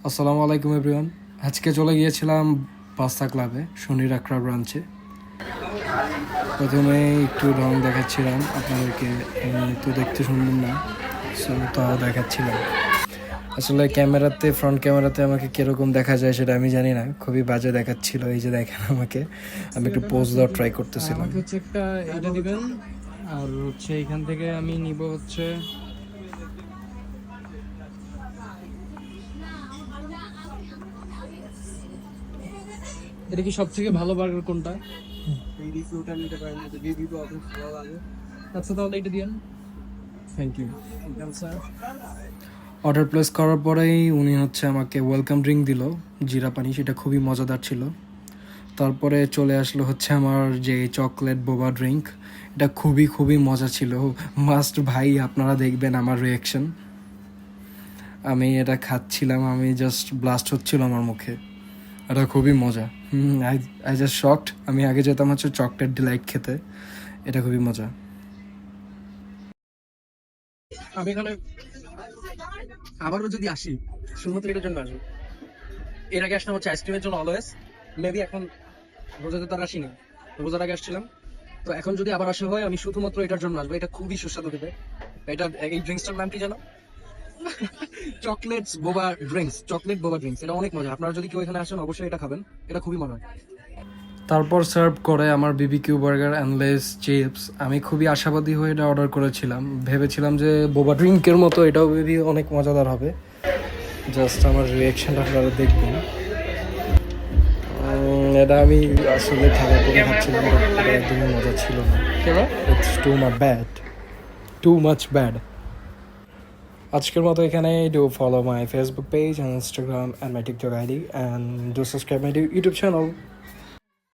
আসসালামু আলাইকুম এভরিওয়ান। আজকে চলে গিয়েছিলাম পাস্তা ক্লাবে শনির আকরা ব্রাঞ্চে। প্রথমে একটু রং দেখাচ্ছিলাম আপনাদেরকে, তো দেখতে সুন্দর না, সো তাও দেখাচ্ছিলাম। আসলে ক্যামেরাতে, ফ্রন্ট ক্যামেরাতে আমাকে কীরকম দেখা যায় সেটা আমি জানি না, খুবই বাজে দেখাচ্ছিল। এই যে দেখেন আমাকে, আমি একটু পোজ দেওয়ার ট্রাই করতেছিলাম। আমাকে হচ্ছে একটা এটা দিবেন, আর হচ্ছে এখান থেকে আমি নিব হচ্ছে এটা কি সব থেকে ভালো বার্গার কোনটা? বেবি ফ্রুট আর নিতে পারেন, যদি বেবি প্রবলেম ভালো লাগে। আচ্ছা তাহলে এটা দিন। Thank you. Welcome sir. Order place করার পরেই উনি হচ্ছে আমাকে ওয়েলকাম ড্রিঙ্ক দিল, জিরা পানি, সেটা খুবই মজাদার ছিল। তারপরে চলে আসলো হচ্ছে আমার যে চকলেট বোবা ড্রিঙ্ক, এটা খুবই খুবই মজা ছিল। মাস্ট ভাই, আপনারা দেখবেন আমার রিয়াকশন। আমি এটা খাচ্ছিলাম, আমি জাস্ট ব্লাস্ট হচ্ছিল আমার মুখে। এটা খুবই মজা। I just shocked. আমি আগে যেতাম হচ্ছে চকলেট ডিলাইট খেতে, এটা খুবই মজা। আমি এখানে আবারও যদি আসি শুধুমাত্র এটার জন্য আসবো। এর আগে আসলাম হচ্ছে আইসক্রিমের জন্য অলওয়েজ, মেবি এখন রোজাতে তার আসিনি, রোজার আগে আসছিলাম। তো এখন যদি আবার আসা হয় আমি শুধুমাত্র এটার জন্য আসবো। এটা খুবই সুস্বাদু খেতে। এটা এই ড্রিঙ্কসটার নাম কি জানো? চকলেটস বোবা ড্রিঙ্কস, চকলেট বোবা ড্রিঙ্কস। এটা অনেক মজা। আপনারা যদি কেউ এখানে আসেন অবশ্যই এটা খাবেন, এটা খুবই মজা। তারপর সার্ভ করে আমার BBQ burger and less chips. আমি খুবই আশাবাদী হয়ে এটা অর্ডার করেছিলাম, ভেবেছিলাম যে বোবা ড্রিঙ্কের মতো এটাও বেবি অনেক মজাদার হবে। জাস্ট আমার রিয়াকশানটা আপনারা দেখবেন। এটা আমি আসলে থাকা করে খাচ্ছিলাম, এটা একদমই মজা ছিল না। It's too much bad, too much bad. আজকের মতো এখানে do follow my Facebook page and Instagram and my TikTok ID and do subscribe my YouTube channel.